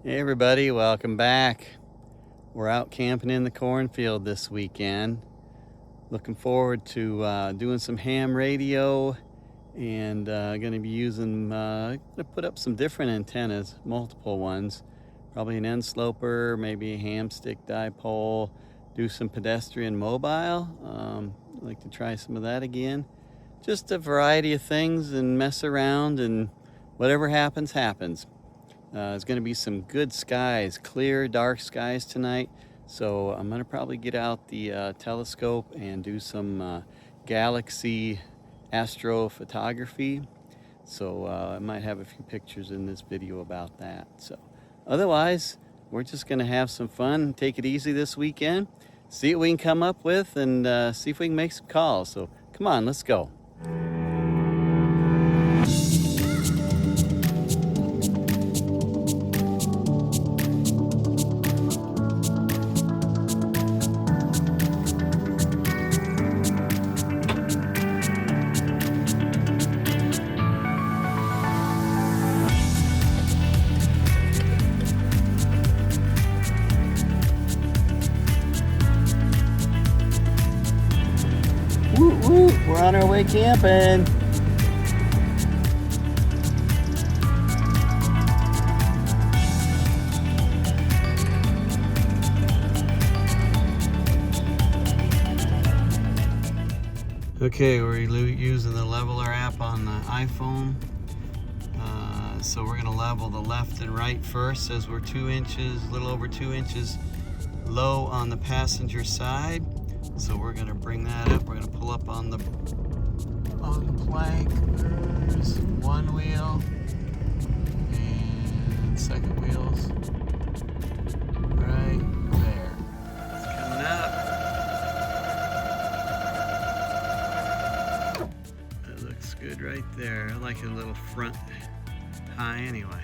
Hey everybody, welcome back. We're out camping in the cornfield this weekend. Looking forward to doing some ham radio and going to be using, going to put up some different antennas, multiple ones. Probably an end sloper, maybe a Hamstick Dipole, do some Pedestrian Mobile. I'd like to try some of that again. Just a variety of things and mess around, and whatever happens, happens. There's going to be some good skies, clear, dark skies tonight. So I'm going to probably get out the telescope and do some Galaxy astrophotography. So I might have a few pictures in this video about that. So otherwise, we're just going to have some fun, take it easy this weekend, see what we can come up with, and see if we can make some calls. So come on, let's go. Woo woo, we're on our way camping. Okay, we're using the leveler app on the iPhone. So we're gonna level the left and right first, as we're 2 inches, a little over 2 inches low on the passenger side. So we're gonna bring that up. We're gonna pull up on the plank. There's one wheel and second wheels right there. It's coming up. That looks good right there. I like a little front high anyway.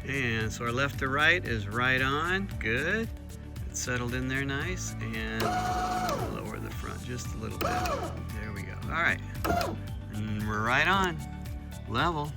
And so our left to right is right on. Good. It's settled in there nice. And lower the front just a little bit. There we go. All right. And we're right on. Level.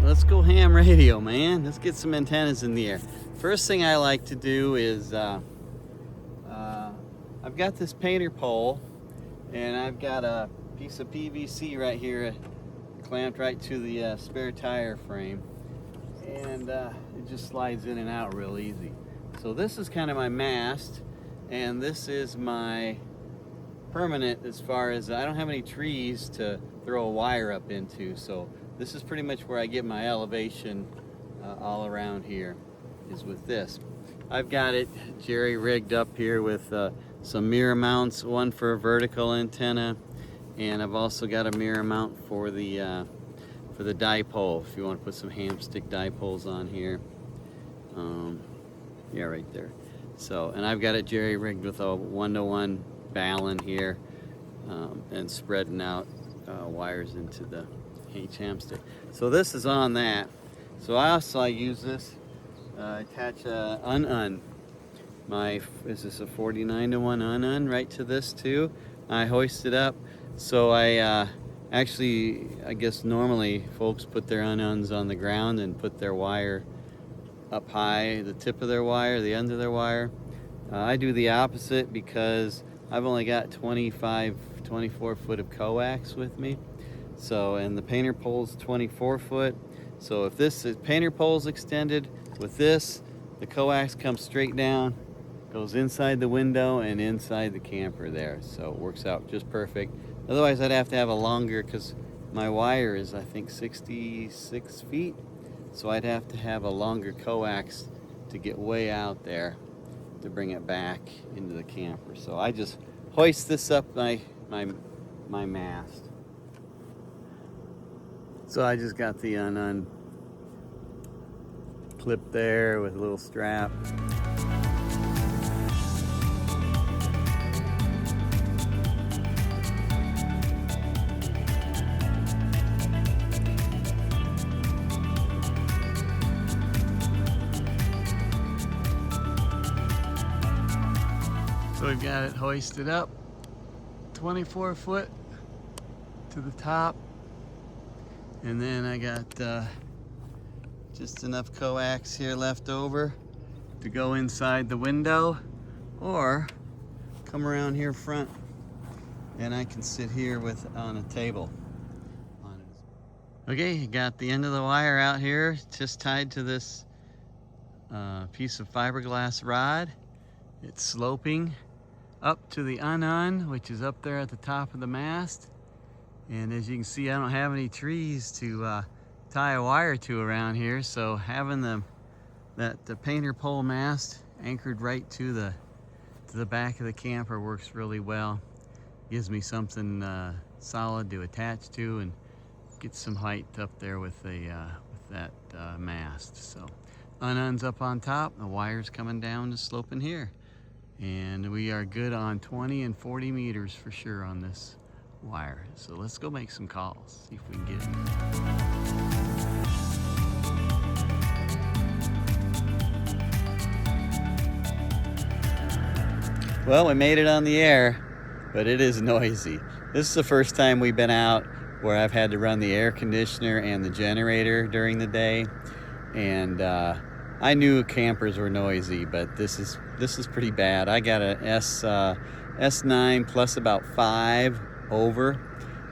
Let's go ham radio, man. Let's get some antennas in the air. First thing I like to do is I've got this painter pole, and I've got a piece of PVC right here clamped right to the spare tire frame, and it just slides in and out real easy. So this is kind of my mast, and this is my permanent, as far as I don't have any trees to throw a wire up into, so this is pretty much where I get my elevation all around here, is with this. I've got it jerry rigged up here with some mirror mounts, one for a vertical antenna, and I've also got a mirror mount for the dipole, if you want to put some Hamstick dipoles on here. Yeah, right there. So, and I've got it jerry rigged with a 1-to-1 balun here, and spreading out wires into the Hamstick. So this is on that. So I use this, attach a un. Is this a 49-to-1 un right to this too? I hoist it up. So I guess normally folks put their uns on the ground and put their wire up high, the tip of their wire, the end of their wire. I do the opposite because I've only got 24 foot of coax with me. So, and the painter pole's 24 foot. So if this painter pole's extended with this, the coax comes straight down, goes inside the window and inside the camper there. So it works out just perfect. Otherwise I'd have to have a longer, because my wire is, I think, 66 feet. So I'd have to have a longer coax to get way out there to bring it back into the camper. So I just hoist this up my mast. So I just got the un clip there with a little strap. So we've got it hoisted up 24 foot to the top, and then I got just enough coax here left over to go inside the window, or come around here front and I can sit here on a table. Okay, got the end of the wire out here, just tied to this piece of fiberglass rod. It's sloping up to the un, which is up there at the top of the mast. And as you can see, I don't have any trees to tie a wire to around here, so having the painter pole mast anchored right to the back of the camper works really well. Gives me something solid to attach to and get some height up there with that mast. So un's up on top, the wire's coming down to sloping here. And we are good on 20 and 40 meters for sure on this wire. So let's go make some calls, see if we can get it. Well, we made it on the air, but it is noisy. This is the first time we've been out where I've had to run the air conditioner and the generator during the day. And I knew campers were noisy, but this is pretty bad. I got a S9 plus about 5 over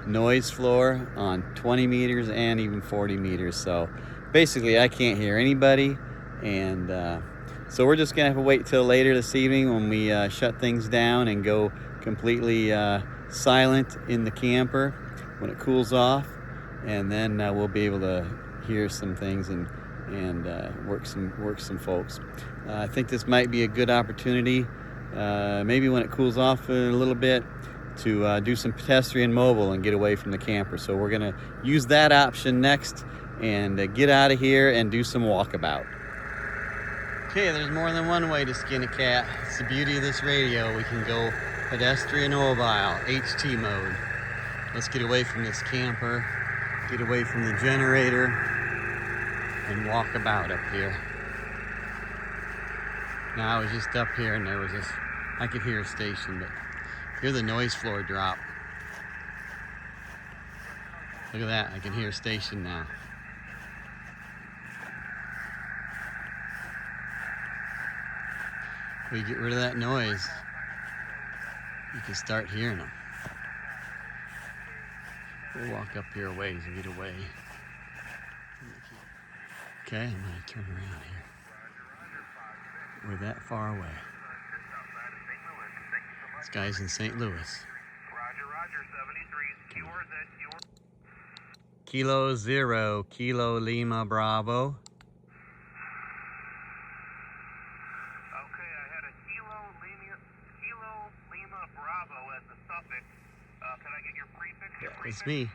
noise floor on 20 meters and even 40 meters. So basically I can't hear anybody, and so we're just gonna have to wait till later this evening when we shut things down and go completely silent in the camper when it cools off, and then we'll be able to hear some things and work some folks. I think this might be a good opportunity, maybe when it cools off a little bit, to do some pedestrian mobile and get away from the camper. So we're gonna use that option next and get out of here and do some walkabout. Okay, there's more than one way to skin a cat. It's the beauty of this radio. We can go pedestrian mobile, HT mode. Let's get away from this camper, get away from the generator, and walk about up here. Now I was just up here and there was this, I could hear a station, but hear the noise floor drop. Look at that, I can hear a station now. We get rid of that noise, you can start hearing them. We'll walk up here a ways and get away. Okay, I'm gonna turn around here. We're that far away. This guy's in St. Louis. Roger, 73. Kilo 0, Kilo Lima Bravo. Okay, I had a Kilo Lima Bravo as the suffix. Can I get your prefix? It's me.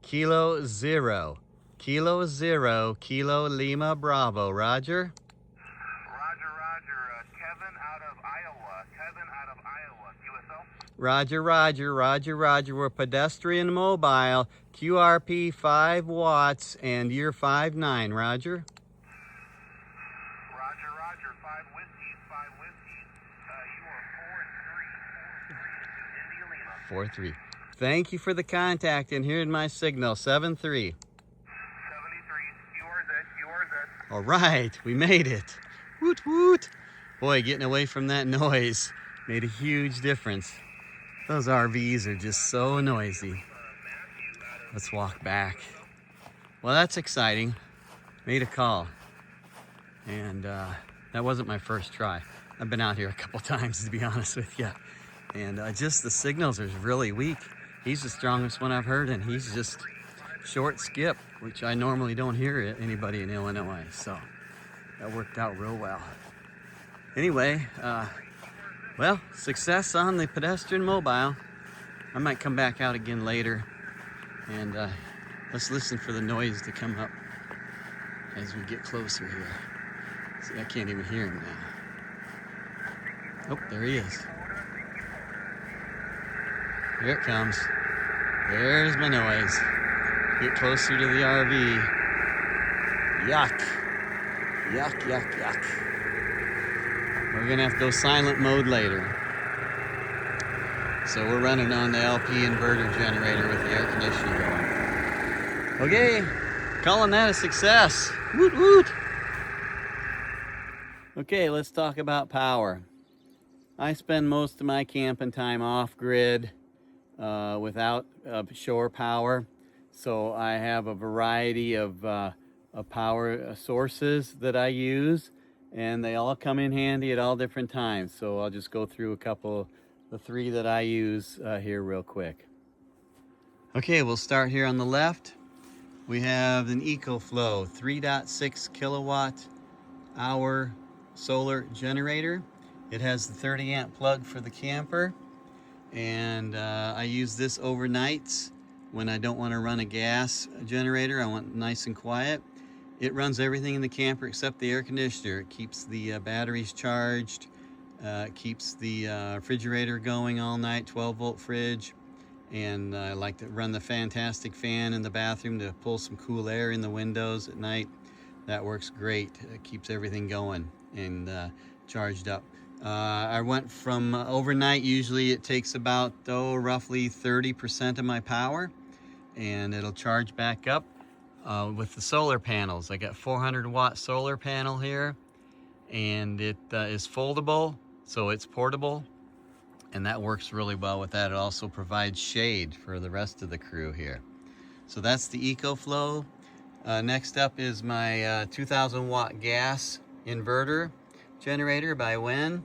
Kilo 0, Kilo 0, Kilo Lima Bravo. Roger? Roger. Kevin out of Iowa. USO? Roger. We're pedestrian mobile, QRP 5 watts, and you're 5'9", Roger? Roger. 5 whiskeys. You are 4 and 3. India Lima. 4-3. Thank you for the contact, and here's my signal, 7-3. 73. QRZ. All right, we made it. Woot woot. Boy, getting away from that noise made a huge difference. Those RVs are just so noisy. Let's walk back. Well, that's exciting. Made a call. And that wasn't my first try. I've been out here a couple times, to be honest with you. And just the signals are really weak. He's the strongest one I've heard, and he's just short skip, which I normally don't hear anybody in Illinois. So that worked out real well. Anyway, well, success on the pedestrian mobile. I might come back out again later and Let's listen for the noise to come up as we get closer here. See, I can't even hear him now. Oh, there he is. Here it comes. There's my noise. Get closer to the RV. Yuck. Yuck, yuck, yuck. We're gonna have to go silent mode later. So we're running on the LP inverter generator with the air conditioner going. Okay, calling that a success. Woot woot. Okay, let's talk about power. I spend most of my camping time off-grid without shore power. So I have a variety of power sources that I use, and they all come in handy at all different times. So I'll just go through a couple, the three that I use here real quick. Okay, we'll start here on the left. We have an EcoFlow 3.6 kilowatt hour solar generator. It has the 30 amp plug for the camper, and I use this overnight when I don't want to run a gas generator. I want nice and quiet. It runs everything in the camper except the air conditioner. It keeps the batteries charged, keeps the refrigerator going all night, 12-volt fridge, and I like to run the fantastic fan in the bathroom to pull some cool air in the windows at night. That works great. It keeps everything going and charged up. I went from overnight, usually it takes about roughly 30% of my power, and it'll charge back up with the solar panels. I got 400-watt solar panel here, and it is foldable, so it's portable, and that works really well with that. It also provides shade for the rest of the crew here. So that's the EcoFlow. Next up is my 2,000-watt gas inverter generator by Wen,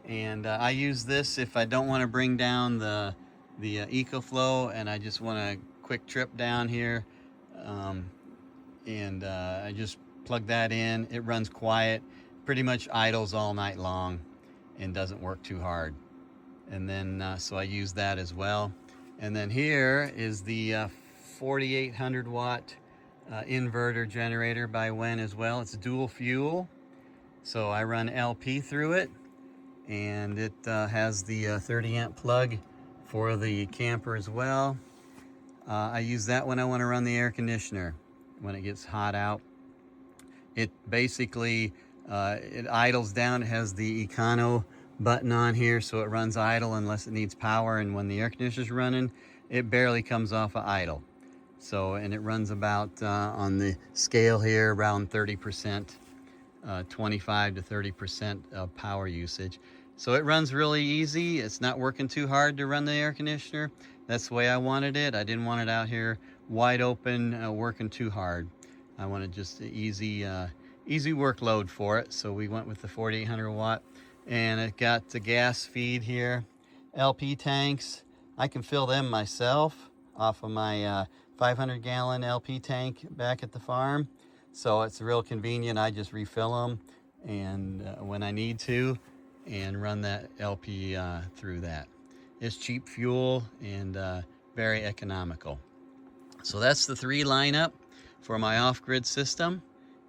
and I use this if I don't want to bring down the EcoFlow and I just want a quick trip down here, and I just plug that in. It runs quiet, pretty much idles all night long, and doesn't work too hard. And then so I use that as well. And then here is the 4,800 watt inverter generator by Wen as well. It's dual fuel, so I run LP through it, and it has the 30 amp plug for the camper as well. I use that when I want to run the air conditioner when it gets hot out. It basically it idles down. It has the Econo button on here, so it runs idle unless it needs power, and when the air conditioner's running, it barely comes off of idle. So, and it runs about on the scale here around 30%, 25 to 30% of power usage. So it runs really easy. It's not working too hard to run the air conditioner. That's the way I wanted it. I didn't want it out here wide open, working too hard. I wanted just an easy workload for it. So we went with the 4,800 watt, and it got the gas feed here, LP tanks. I can fill them myself off of my 500-gallon LP tank back at the farm. So it's real convenient. I just refill them and when I need to, and run that LP through that. It's cheap fuel and very economical. So that's the three lineup for my off-grid system,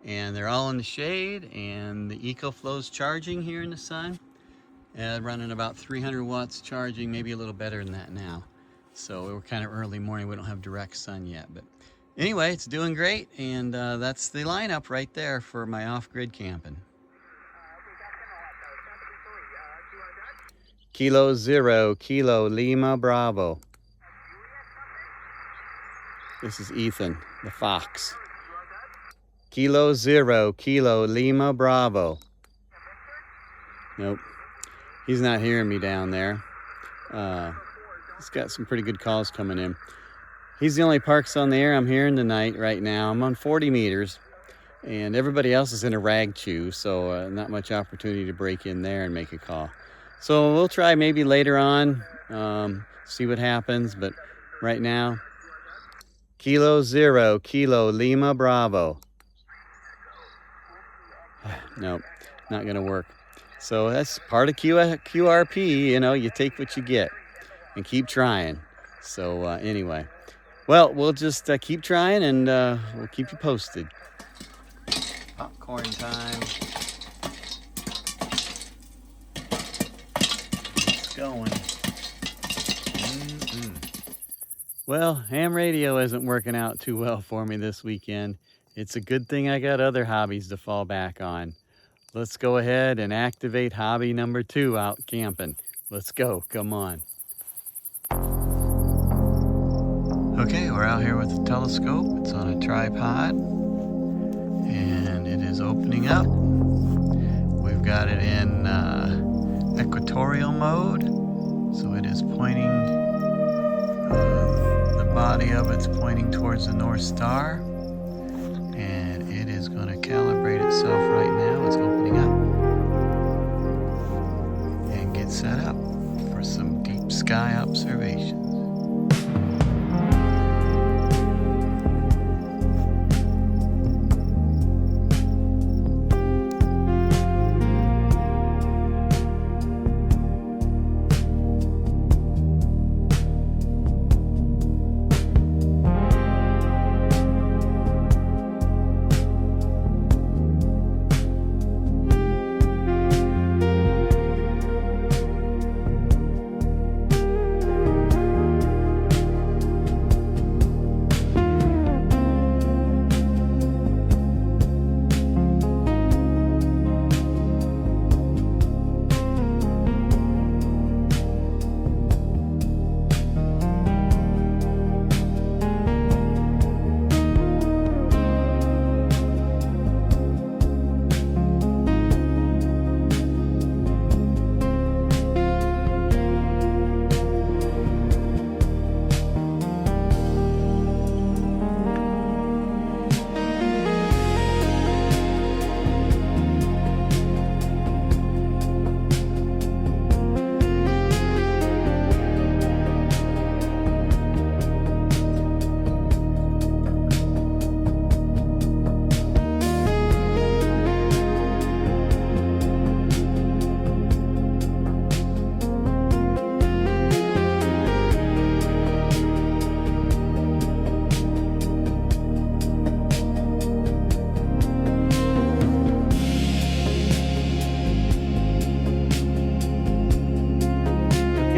and they're all in the shade, and the EcoFlow's charging here in the sun, running about 300 watts charging, maybe a little better than that now. So we're kind of early morning, we don't have direct sun yet, but anyway, it's doing great, and that's the lineup right there for my off-grid camping. Kilo 0, Kilo Lima Bravo. This is Ethan, the fox. Kilo 0, Kilo Lima Bravo. Nope, he's not hearing me down there. He's got some pretty good calls coming in. He's the only parks on the air I'm hearing tonight right now. I'm on 40 meters, and everybody else is in a rag chew, so not much opportunity to break in there and make a call. So we'll try maybe later on, see what happens, but right now, Kilo 0, Kilo Lima Bravo. Nope, not gonna work. So that's part of QRP, you know, you take what you get and keep trying. So anyway, Well, we'll just keep trying, and we'll keep you posted. Popcorn time. It's going. Well, ham radio isn't working out too well for me this weekend. It's a good thing I got other hobbies to fall back on. Let's go ahead and activate hobby number 2 out camping. Let's go, come on. Okay, we're out here with the telescope. It's on a tripod and it is opening up. We've got it in equatorial mode, so it is pointing, the body of it's pointing towards the North Star, and it is going to calibrate itself right now. It's opening up and get set up for some deep sky observations.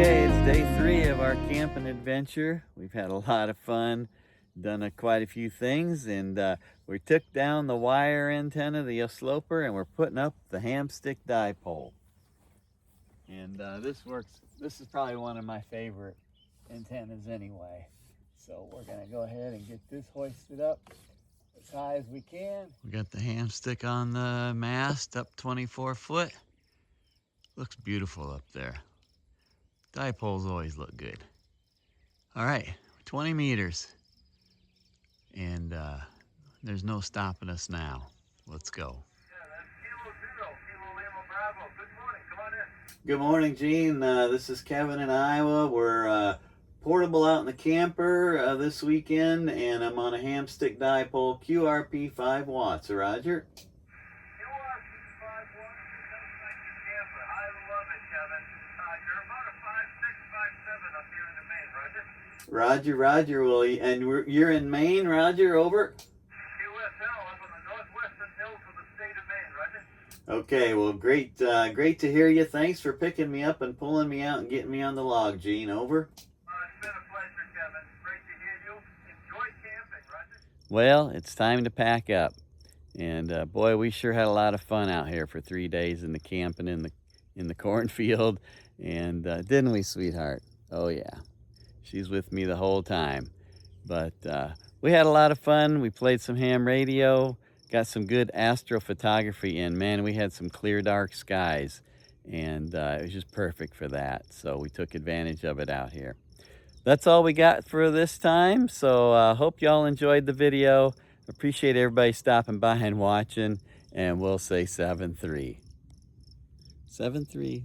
Okay, it's day 3 of our camping adventure. We've had a lot of fun, done quite a few things, and we took down the wire antenna, the sloper, and we're putting up the Hamstick Dipole. And this works. This is probably one of my favorite antennas anyway. So we're gonna go ahead and get this hoisted up as high as we can. We got the Hamstick on the mast up 24 foot. Looks beautiful up there. Dipoles always look good. All right, 20 meters. And there's no stopping us now. Let's go. Yeah, that's Kilo Zero, Kilo Lima Bravo. Good morning, come on in. Good morning, Gene. This is Kevin in Iowa. We're portable out in the camper this weekend, and I'm on a Hamstick Dipole QRP 5 watts. Roger? QRP 5 watts, just like the camper. I love it, Kevin. You're about a 5.6, 5.7 up here in the main, Roger? Roger, Roger. Well, and you're in Maine, Roger, over? QSL up on the northwestern hills of the state of Maine, Roger? Okay, well, great to hear you. Thanks for picking me up and pulling me out and getting me on the log, Gene, over? It's been a pleasure, Kevin. Great to hear you. Enjoy camping, Roger? Well, it's time to pack up. And boy, we sure had a lot of fun out here for 3 days in the camping in the cornfield. And didn't we, sweetheart? Oh yeah, she's with me the whole time. But we had a lot of fun. We played some ham radio, got some good astrophotography in. Man, we had some clear dark skies, and it was just perfect for that. So we took advantage of it out here. That's all we got for this time. So hope y'all enjoyed the video. Appreciate everybody stopping by and watching, and we'll say 7-3. 7-3.